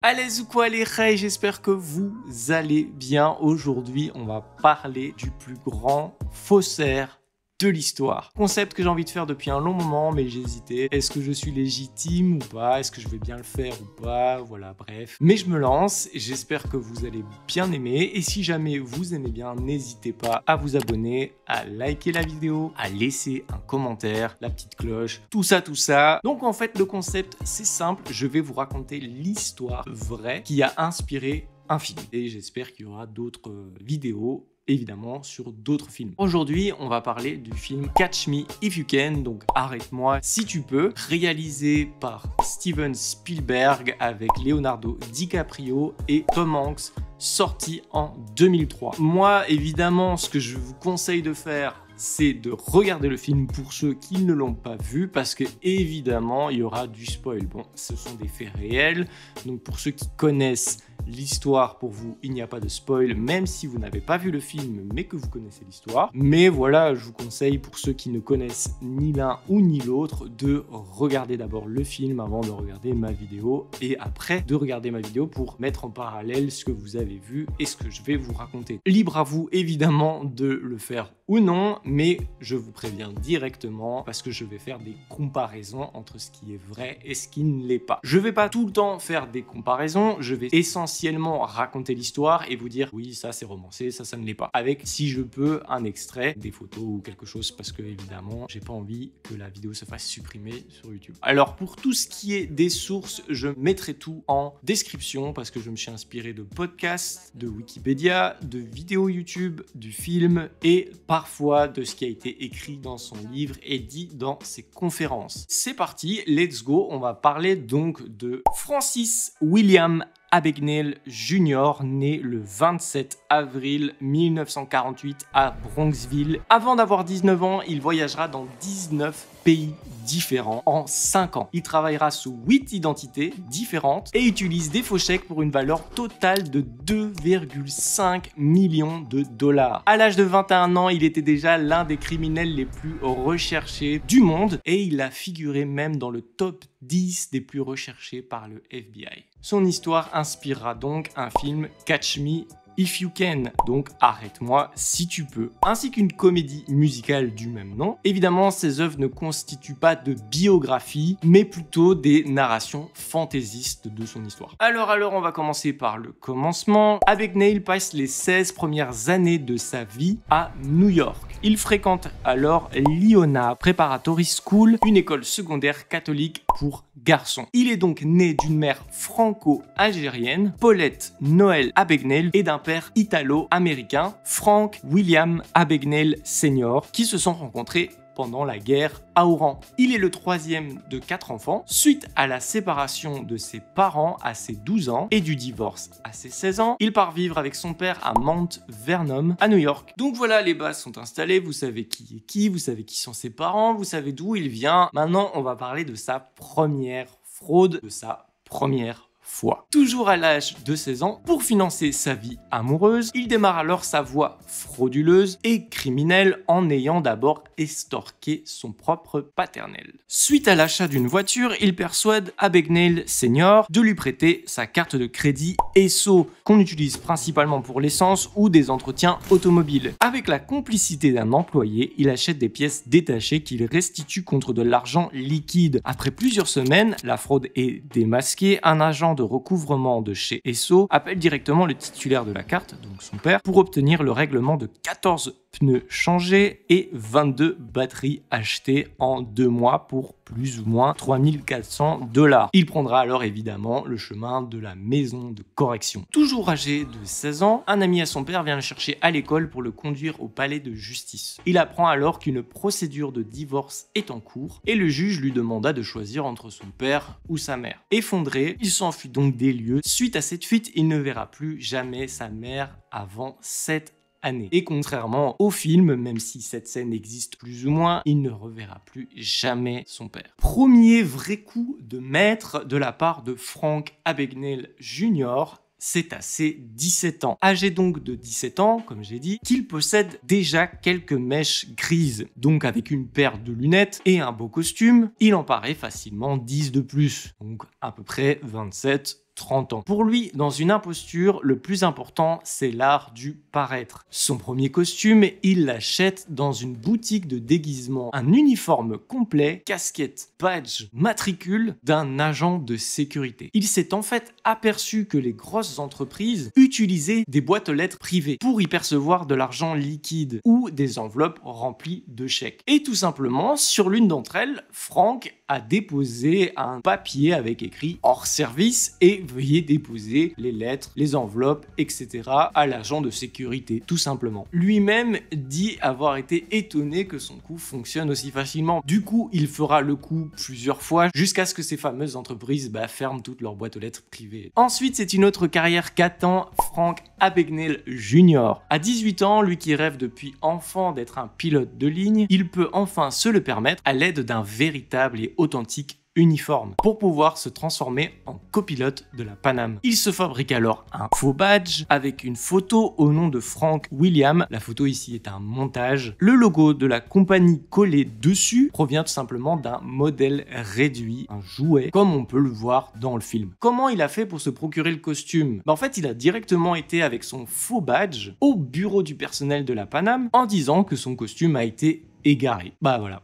Allez ou quoi les reis, j'espère que vous allez bien. Aujourd'hui, on va parler du plus grand faussaire de l'histoire. Concept que j'ai envie de faire depuis un long moment, mais j'hésitais. Est-ce que je suis légitime ou pas? Est-ce que je vais bien le faire ou pas? Voilà, bref. Mais je me lance et j'espère que vous allez bien aimer. Et si jamais vous aimez bien, n'hésitez pas à vous abonner, à liker la vidéo, à laisser un commentaire, la petite cloche, tout ça, tout ça. Donc en fait, le concept, c'est simple. Je vais vous raconter l'histoire vraie qui a inspiré un film. Et j'espère qu'il y aura d'autres vidéos évidemment sur d'autres films. Aujourd'hui, on va parler du film Catch Me If You Can, donc Arrête-moi si tu peux, réalisé par Steven Spielberg avec Leonardo DiCaprio et Tom Hanks, sorti en 2003. Moi, évidemment, ce que je vous conseille de faire, c'est de regarder le film pour ceux qui ne l'ont pas vu, parce que évidemment, il y aura du spoil. Bon, ce sont des faits réels, donc pour ceux qui connaissent l'histoire, pour vous, il n'y a pas de spoil, même si vous n'avez pas vu le film, mais que vous connaissez l'histoire. Mais voilà, je vous conseille, pour ceux qui ne connaissent ni l'un ou ni l'autre, de regarder d'abord le film avant de regarder ma vidéo, et après de regarder ma vidéo pour mettre en parallèle ce que vous avez vu et ce que je vais vous raconter. Libre à vous, évidemment, de le faire ou non, mais je vous préviens directement parce que je vais faire des comparaisons entre ce qui est vrai et ce qui ne l'est pas. Je vais pas tout le temps faire des comparaisons, je vais essentiellement raconter l'histoire et vous dire oui, ça c'est romancé, ça ne l'est pas. Avec, si je peux, un extrait, des photos ou quelque chose, parce que évidemment, j'ai pas envie que la vidéo se fasse supprimer sur YouTube. Alors pour tout ce qui est des sources, je mettrai tout en description parce que je me suis inspiré de podcasts, de Wikipédia, de vidéos YouTube, du film et parfois de ce qui a été écrit dans son livre et dit dans ses conférences. C'est parti, let's go. On va parler donc de Francis William Abagnale Jr., né le 27 avril 1948 à Bronxville. Avant d'avoir 19 ans, il voyagera dans 19 pays différents en 5 ans. Il travaillera sous 8 identités différentes et utilise des faux chèques pour une valeur totale de 2,5 millions de dollars. À l'âge de 21 ans, il était déjà l'un des criminels les plus recherchés du monde et il a figuré même dans le top 10 des plus recherchés par le FBI. Son histoire inspirera donc un film Catch Me If You Can, donc Arrête-moi si tu peux, ainsi qu'une comédie musicale du même nom. Évidemment, ces œuvres ne constituent pas de biographie, mais plutôt des narrations fantaisistes de son histoire. Alors, on va commencer par le commencement. Abagnale passe les 16 premières années de sa vie à New York. Il fréquente alors l'Iona Preparatory School, une école secondaire catholique pour garçons. Il est donc né d'une mère franco-algérienne, Paulette Noël Abagnale, et d'un père italo-américain, Frank William Abagnale Sr., qui se sont rencontrés pendant la guerre à Oran. Il est le troisième de 4 enfants, suite à la séparation de ses parents à ses 12 ans et du divorce à ses 16 ans. Il part vivre avec son père à Mount Vernon, à New York. Donc voilà, les bases sont installées, vous savez qui est qui, vous savez qui sont ses parents, vous savez d'où il vient. Maintenant, on va parler de sa première fraude, de sa première fois. Toujours à l'âge de 16 ans, pour financer sa vie amoureuse, il démarre alors sa voie frauduleuse et criminelle en ayant d'abord estorqué son propre paternel. Suite à l'achat d'une voiture, il persuade Abagnale Sr. de lui prêter sa carte de crédit Esso, qu'on utilise principalement pour l'essence ou des entretiens automobiles. Avec la complicité d'un employé, il achète des pièces détachées qu'il restitue contre de l'argent liquide. Après plusieurs semaines, la fraude est démasquée, un agent de recouvrement de chez Esso appelle directement le titulaire de la carte, donc son père, pour obtenir le règlement de 14 pneus changés et 22 batteries achetées en 2 mois pour plus ou moins 3400 $. Il prendra alors évidemment le chemin de la maison de correction. Toujours âgé de 16 ans, un ami à son père vient le chercher à l'école pour le conduire au palais de justice. Il apprend alors qu'une procédure de divorce est en cours et le juge lui demanda de choisir entre son père ou sa mère. Effondré, il s'enfuit donc des lieux. Suite à cette fuite, il ne verra plus jamais sa mère avant 7 années. Et contrairement au film, même si cette scène existe plus ou moins, il ne reverra plus jamais son père. Premier vrai coup de maître de la part de Frank Abagnale Jr., c'est à ses 17 ans. Âgé donc de 17 ans, comme j'ai dit, qu'il possède déjà quelques mèches grises. Donc avec une paire de lunettes et un beau costume, il en paraît facilement 10 de plus. Donc à peu près 27, 30 ans. Pour lui, dans une imposture, le plus important, c'est l'art du paraître. Son premier costume, il l'achète dans une boutique de déguisement. Un uniforme complet, casquette, badge, matricule d'un agent de sécurité. Il s'est en fait aperçu que les grosses entreprises utilisaient des boîtes aux lettres privées pour y percevoir de l'argent liquide ou des enveloppes remplies de chèques. Et tout simplement, sur l'une d'entre elles, Frank a déposé un papier avec écrit « hors service » et veuillez déposer les lettres, les enveloppes, etc. à l'agent de sécurité, tout simplement. Lui-même dit avoir été étonné que son coup fonctionne aussi facilement. Du coup, il fera le coup plusieurs fois jusqu'à ce que ces fameuses entreprises ferment toutes leurs boîtes aux lettres privées. Ensuite, c'est une autre carrière qu'attend Frank Abagnale Jr. À 18 ans, lui qui rêve depuis enfant d'être un pilote de ligne, il peut enfin se le permettre à l'aide d'un véritable et authentique uniforme pour pouvoir se transformer en copilote de la Pan Am. Il se fabrique alors un faux badge avec une photo au nom de Frank Williams. La photo ici est un montage. Le logo de la compagnie collé dessus provient tout simplement d'un modèle réduit, un jouet, comme on peut le voir dans le film. Comment il a fait pour se procurer le costume? En fait, il a directement été avec son faux badge au bureau du personnel de la Pan Am en disant que son costume a été égaré. Voilà.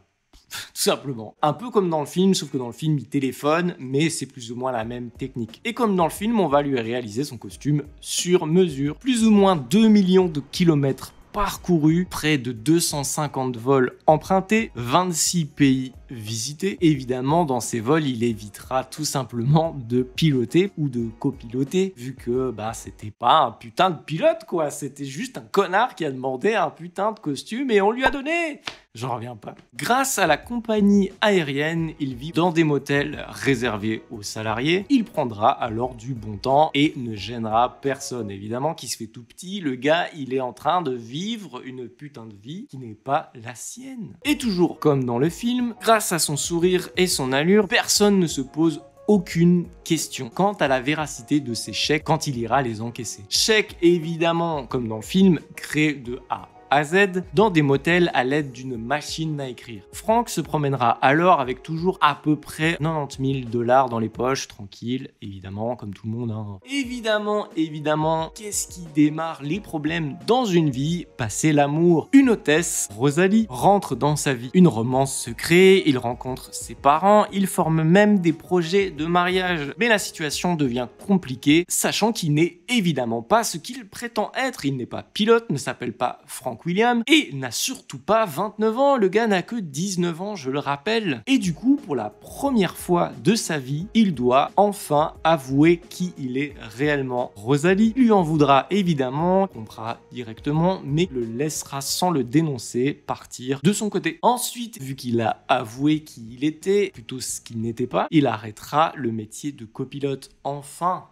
Tout simplement. Un peu comme dans le film, sauf que dans le film, il téléphone, mais c'est plus ou moins la même technique. Et comme dans le film, on va lui réaliser son costume sur mesure. Plus ou moins 2 millions de kilomètres parcourus, près de 250 vols empruntés, 26 pays visités. Évidemment, dans ces vols, il évitera tout simplement de piloter ou de copiloter, vu que c'était pas un putain de pilote, quoi. C'était juste un connard qui a demandé un putain de costume et on lui a donné. J'en reviens pas. Grâce à la compagnie aérienne, il vit dans des motels réservés aux salariés. Il prendra alors du bon temps et ne gênera personne. Évidemment, qui se fait tout petit, le gars, il est en train de vivre une putain de vie qui n'est pas la sienne. Et toujours comme dans le film, grâce à son sourire et son allure, personne ne se pose aucune question quant à la véracité de ses chèques quand il ira les encaisser. Chèques évidemment, comme dans le film, créés de A à Z dans des motels à l'aide d'une machine à écrire. Frank se promènera alors avec toujours à peu près 90 000 $ dans les poches, tranquille, évidemment, comme tout le monde. Évidemment, qu'est-ce qui démarre les problèmes dans une vie? Passer l'amour. Une hôtesse, Rosalie, rentre dans sa vie. Une romance se crée, il rencontre ses parents, il forme même des projets de mariage. Mais la situation devient compliquée, sachant qu'il n'est évidemment pas ce qu'il prétend être. Il n'est pas pilote, ne s'appelle pas Frank Williams et n'a surtout pas 29 ans, le gars n'a que 19 ans, je le rappelle. Et du coup, pour la première fois de sa vie, il doit enfin avouer qui il est réellement. Rosalie lui en voudra évidemment, comprendra directement, mais le laissera sans le dénoncer partir de son côté. Ensuite, vu qu'il a avoué qui il était, plutôt ce qu'il n'était pas, il arrêtera le métier de copilote. Enfin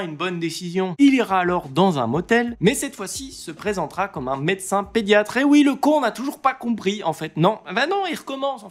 une bonne décision. Il ira alors dans un motel, mais cette fois-ci se présentera comme un médecin pédiatre. Et oui, le con n'a toujours pas compris en fait. Non, il recommence.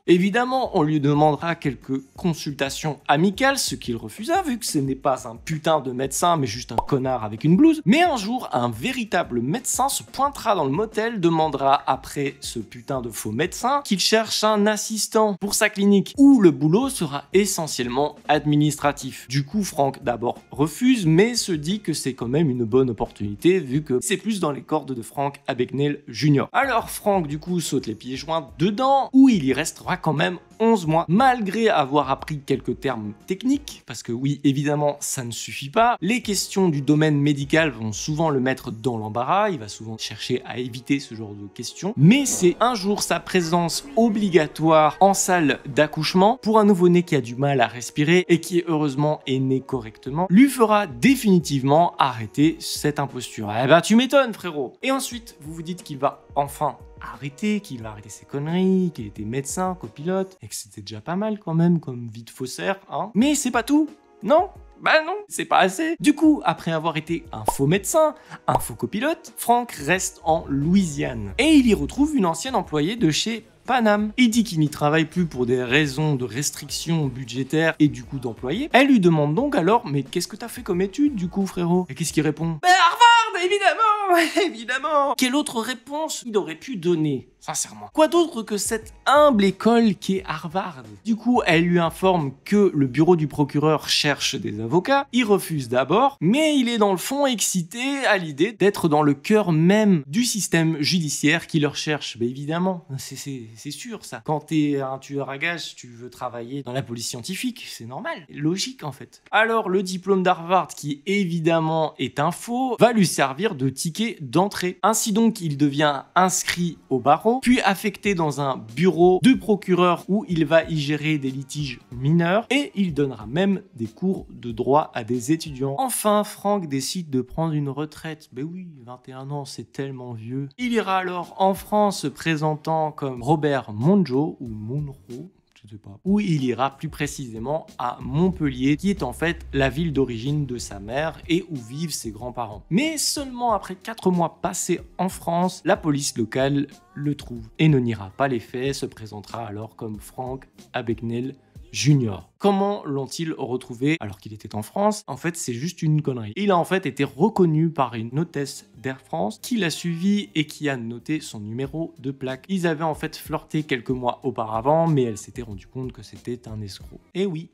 Évidemment, on lui demandera quelques consultations amicales, ce qu'il refusa vu que ce n'est pas un putain de médecin mais juste un connard avec une blouse. Mais un jour, un véritable médecin se pointera dans le motel, demandera après ce putain de faux médecin qu'il cherche un assistant pour sa clinique où le boulot sera essentiellement administratif. Du coup, Frank d'abord refuse mais se dit que c'est quand même une bonne opportunité vu que c'est plus dans les cordes de Frank Abagnale Jr. Alors Frank du coup saute les pieds joints dedans où il y restera quand même 11 mois malgré avoir appris quelques termes techniques parce que oui évidemment ça ne suffit pas. Les questions du domaine médical vont souvent le mettre dans l'embarras, il va souvent chercher à éviter ce genre de questions, mais c'est un jour sa présence obligatoire en salle d'accouchement pour un nouveau-né qui a du mal à respirer et qui heureusement est né correctement lui fera définitivement arrêter cette imposture. Tu m'étonnes frérot. Et ensuite, vous vous dites qu'il va enfin arrêter, qu'il va arrêter ses conneries, qu'il était médecin, copilote, et que c'était déjà pas mal quand même comme vie de faussaire, hein. Mais c'est pas tout, non? Non, c'est pas assez. Du coup, après avoir été un faux médecin, un faux copilote, Frank reste en Louisiane. Et il y retrouve une ancienne employée de chez Pan Am. Il dit qu'il n'y travaille plus pour des raisons de restrictions budgétaires et du coup d'employés. Elle lui demande donc alors, mais qu'est-ce que t'as fait comme étude du coup frérot? Et qu'est-ce qu'il répond? Harvard, évidemment. Quelle autre réponse il aurait pu donner? sincèrement. Quoi d'autre que cette humble école qui est Harvard? Du coup, elle lui informe que le bureau du procureur cherche des avocats. Il refuse d'abord, mais il est dans le fond excité à l'idée d'être dans le cœur même du système judiciaire qui leur cherche. Mais évidemment, c'est sûr ça. Quand t'es un tueur à gages, tu veux travailler dans la police scientifique, c'est normal, logique en fait. Alors le diplôme d'Harvard, qui évidemment est un faux, va lui servir de ticket d'entrée. Ainsi donc, il devient inscrit au barreau, puis affecté dans un bureau de procureur où il va y gérer des litiges mineurs et il donnera même des cours de droit à des étudiants. Enfin, Frank décide de prendre une retraite. Ben oui, 21 ans, c'est tellement vieux. Il ira alors en France se présentant comme Robert Monjo ou Monroe, je sais pas, où il ira plus précisément à Montpellier, qui est en fait la ville d'origine de sa mère et où vivent ses grands-parents. Mais seulement après 4 mois passés en France, la police locale le trouve et ne niera pas les faits, se présentera alors comme Frank Abagnale Jr. Comment l'ont-ils retrouvé alors qu'il était en France? En fait, c'est juste une connerie. Il a en fait été reconnu par une hôtesse d'Air France qui l'a suivi et qui a noté son numéro de plaque. Ils avaient en fait flirté quelques mois auparavant, mais elle s'était rendue compte que c'était un escroc. Et oui,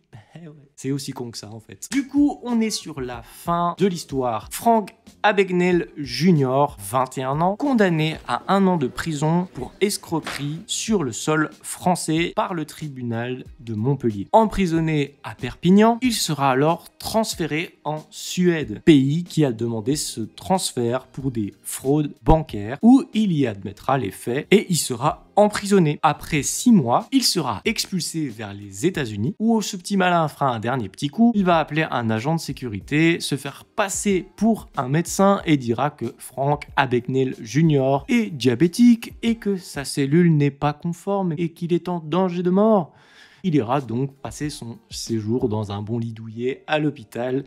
c'est aussi con que ça en fait. Du coup, on est sur la fin de l'histoire. Frank Abagnale Jr., 21 ans, condamné à 1 an de prison pour escroquerie sur le sol français par le tribunal de Montpellier. Emprisonné à Perpignan, il sera alors transféré en Suède, pays qui a demandé ce transfert pour des fraudes bancaires, où il y admettra les faits et il sera emprisonné. Après 6 mois, il sera expulsé vers les États-Unis, où ce petit malin fera un dernier petit coup. Il va appeler un agent de sécurité, se faire passer pour un médecin et dira que Frank Abagnale Jr. est diabétique et que sa cellule n'est pas conforme et qu'il est en danger de mort. Il ira donc passer son séjour dans un bon lit douillet à l'hôpital.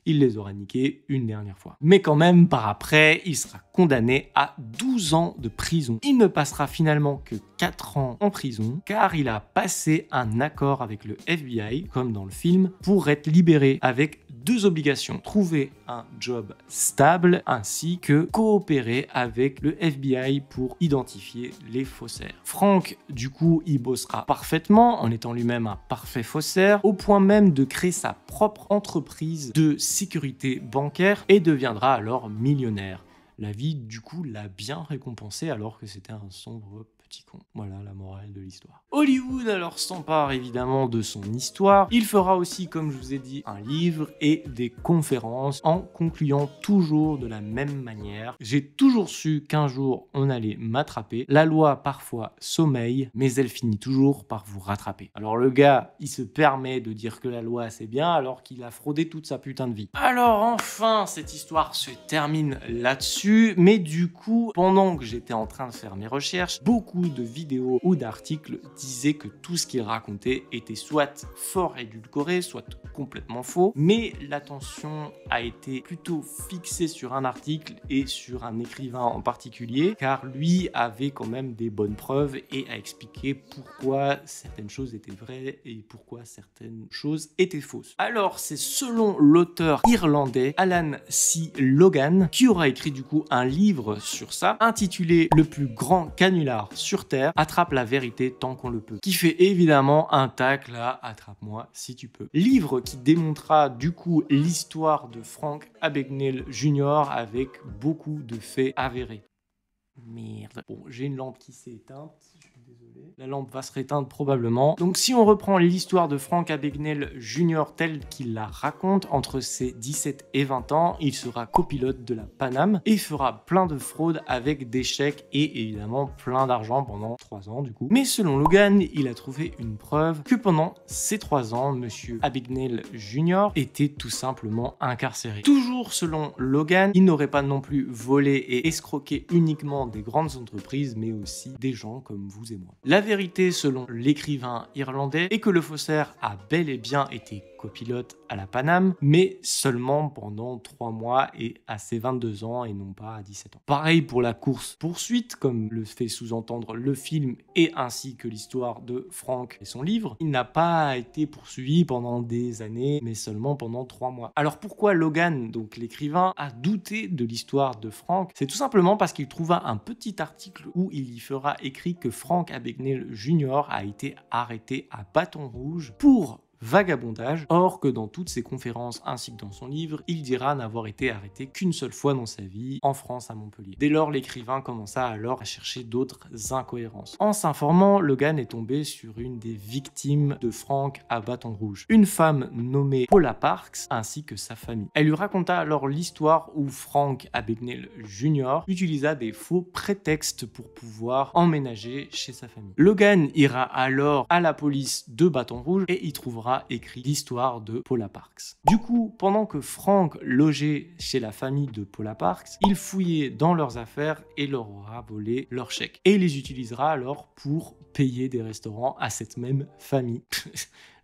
Il les aura niqués une dernière fois. Mais quand même, par après, il sera condamné à 12 ans de prison. Il ne passera finalement que 4 ans en prison, car il a passé un accord avec le FBI, comme dans le film, pour être libéré avec 2 obligations. Trouver un job stable, ainsi que coopérer avec le FBI pour identifier les faussaires. Frank, du coup, il bossera parfaitement, en étant lui-même un parfait faussaire, au point même de créer sa propre entreprise de sécurité bancaire et deviendra alors millionnaire. La vie, du coup, l'a bien récompensé alors que c'était un sombre petit con. Voilà la morale de l'histoire. Hollywood alors s'empare évidemment de son histoire. Il fera aussi, comme je vous ai dit, un livre et des conférences en concluant toujours de la même manière. J'ai toujours su qu'un jour on allait m'attraper. La loi parfois sommeille, mais elle finit toujours par vous rattraper. Alors le gars, il se permet de dire que la loi c'est bien alors qu'il a fraudé toute sa putain de vie. Alors enfin, cette histoire se termine là-dessus, mais du coup, pendant que j'étais en train de faire mes recherches, beaucoup de vidéos ou d'articles disaient que tout ce qu'il racontait était soit fort édulcoré, soit complètement faux, mais l'attention a été plutôt fixée sur un article et sur un écrivain en particulier, car lui avait quand même des bonnes preuves et a expliqué pourquoi certaines choses étaient vraies et pourquoi certaines choses étaient fausses. Alors c'est selon l'auteur irlandais Alan C. Logan qui aura écrit du coup un livre sur ça, intitulé Le plus grand canular sur Terre, attrape la vérité tant qu'on le peut, qui fait évidemment un tacle à Attrape-moi si tu peux. Livre qui démontrera du coup l'histoire de Frank Abagnale Jr. avec beaucoup de faits avérés. Merde. Bon, j'ai une lampe qui s'est éteinte. Je suis désolé. La lampe va se réteindre probablement. Donc si on reprend l'histoire de Frank Abagnale Jr. telle qu'il la raconte, entre ses 17 et 20 ans, il sera copilote de la Pan Am et fera plein de fraudes avec des chèques et évidemment plein d'argent pendant 3 ans du coup. Mais selon Logan, il a trouvé une preuve que pendant ces 3 ans, monsieur Abagnale Jr. était tout simplement incarcéré. Toujours selon Logan, il n'aurait pas non plus volé et escroqué uniquement des grandes entreprises, mais aussi des gens comme vous et moi. La vérité, selon l'écrivain irlandais, est que le faussaire a bel et bien été copilote à la Paname, mais seulement pendant 3 mois et à ses 22 ans et non pas à 17 ans. Pareil pour la course-poursuite, comme le fait sous-entendre le film et ainsi que l'histoire de Frank et son livre. Il n'a pas été poursuivi pendant des années, mais seulement pendant 3 mois. Alors pourquoi Logan, donc l'écrivain, a douté de l'histoire de Frank? C'est tout simplement parce qu'il trouva un petit article où il y fera écrit que Frank Abagnale Jr. a été arrêté à Baton Rouge pour vagabondage, or que dans toutes ses conférences ainsi que dans son livre, il dira n'avoir été arrêté qu'une seule fois dans sa vie, en France à Montpellier. Dès lors, l'écrivain commença alors à chercher d'autres incohérences. En s'informant, Logan est tombé sur une des victimes de Frank à Baton Rouge, une femme nommée Paula Parks ainsi que sa famille. Elle lui raconta alors l'histoire où Frank Abagnale Jr. utilisa des faux prétextes pour pouvoir emménager chez sa famille. Logan ira alors à la police de Baton Rouge et y trouvera écrit l'histoire de Paula Parks. Du coup, pendant que Frank logeait chez la famille de Paula Parks, il fouillait dans leurs affaires et leur aura volé leurs chèques. Et il les utilisera alors pour payer des restaurants à cette même famille.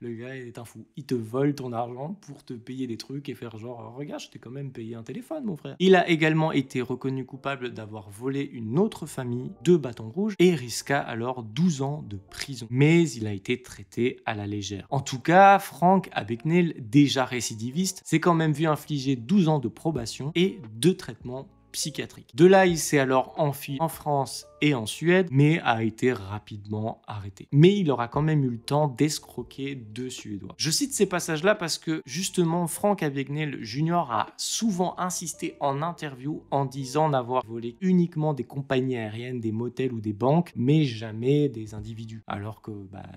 Le gars est un fou. Il te vole ton argent pour te payer des trucs et faire genre « Regarde, je t'ai quand même payé un téléphone, mon frère ». Il a également été reconnu coupable d'avoir volé une autre famille de Baton Rouge et risqua alors 12 ans de prison. Mais il a été traité à la légère. En tout cas, Frank Abagnale, déjà récidiviste, s'est quand même vu infliger 12 ans de probation et 2 traitements psychiatriques. De là, il s'est alors enfui en France et en Suède, mais a été rapidement arrêté. Mais il aura quand même eu le temps d'escroquer 2 Suédois. Je cite ces passages-là parce que justement, Frank Abagnale Jr. a souvent insisté en interview en disant n'avoir volé uniquement des compagnies aériennes, des motels ou des banques, mais jamais des individus. Alors que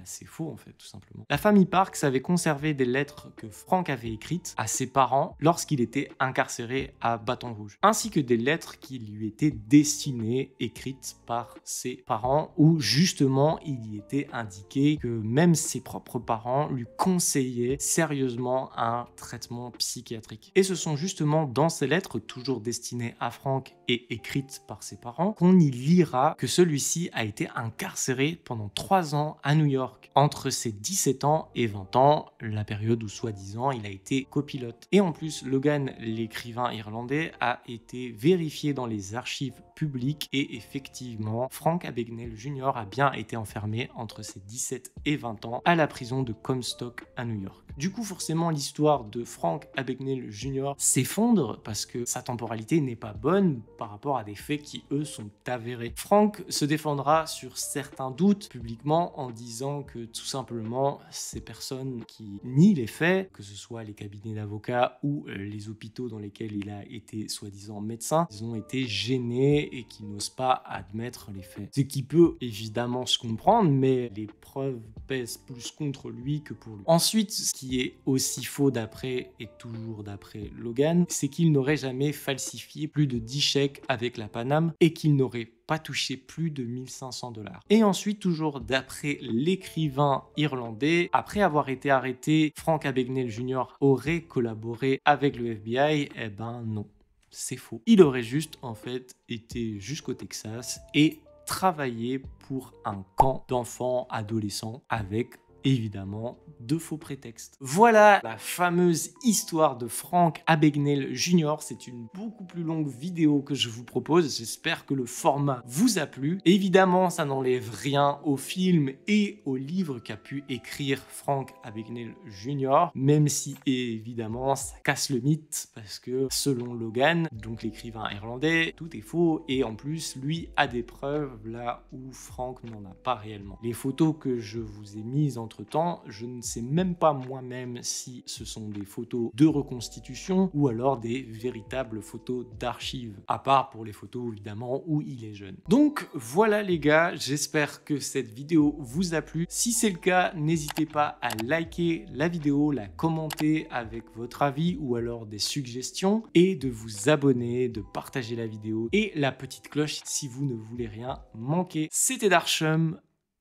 c'est faux en fait, tout simplement. La famille Parks avait conservé des lettres que Frank avait écrites à ses parents lorsqu'il était incarcéré à Baton Rouge, ainsi que des lettres qui lui étaient destinées, écrites par ses parents, où justement il y était indiqué que même ses propres parents lui conseillaient sérieusement un traitement psychiatrique. Et ce sont justement dans ces lettres, toujours destinées à Frank et écrites par ses parents, qu'on y lira que celui-ci a été incarcéré pendant 3 ans à New York, entre ses 17 ans et 20 ans, la période où soi-disant il a été copilote. Et en plus, Logan, l'écrivain irlandais, a été vérifié dans les archives publiques et effectivement, Frank Abagnale Jr. a bien été enfermé entre ses 17 et 20 ans à la prison de Comstock à New York. Du coup, forcément, l'histoire de Frank Abagnale Jr. s'effondre parce que sa temporalité n'est pas bonne par rapport à des faits qui, eux, sont avérés. Frank se défendra sur certains doutes publiquement en disant que tout simplement, ces personnes qui nient les faits, que ce soit les cabinets d'avocats ou les hôpitaux dans lesquels il a été soi-disant médecin, ils ont été gênés et qui n'osent pas admettre les faits. Ce qui peut évidemment se comprendre, mais les preuves pèsent plus contre lui que pour lui. Ensuite, ce qui est aussi faux d'après et toujours d'après Logan, c'est qu'il n'aurait jamais falsifié plus de 10 chèques avec la Paname et qu'il n'aurait pas touché plus de 1500 $. Et ensuite, toujours d'après l'écrivain irlandais, après avoir été arrêté, Frank Abagnale Jr. aurait collaboré avec le FBI. Eh ben non, c'est faux. Il aurait juste en fait été jusqu'au Texas et travaillé pour un camp d'enfants adolescents avec évidemment de faux prétextes. Voilà la fameuse histoire de Frank Abagnale Jr. C'est une beaucoup plus longue vidéo que je vous propose. J'espère que le format vous a plu. Évidemment, ça n'enlève rien au film et au livre qu'a pu écrire Frank Abagnale Jr. Même si évidemment ça casse le mythe parce que selon Logan, donc l'écrivain irlandais, tout est faux et en plus lui a des preuves là où Frank n'en a pas réellement. Les photos que je vous ai mises entre temps, je ne sais même pas moi-même si ce sont des photos de reconstitution ou alors des véritables photos d'archives, à part pour les photos évidemment où il est jeune. Donc voilà les gars, j'espère que cette vidéo vous a plu. Si c'est le cas, n'hésitez pas à liker la vidéo, la commenter avec votre avis ou alors des suggestions et de vous abonner, de partager la vidéo et la petite cloche si vous ne voulez rien manquer. C'était Darchum,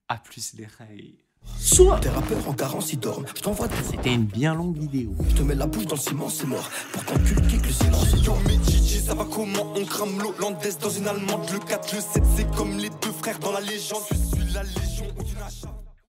à plus les rails. Soit des rappeurs en carence, ils dorment. Je t'envoie des... C'était une bien longue vidéo. Je te mets la bouche dans le ciment, c'est mort. Pour t'inculquer que le silence est... Yo Medjidji, ça va comment? On crame l'Hollandaise dans une Allemande. Le 4, le 7, c'est comme les deux frères dans la légende. Je suis la légende.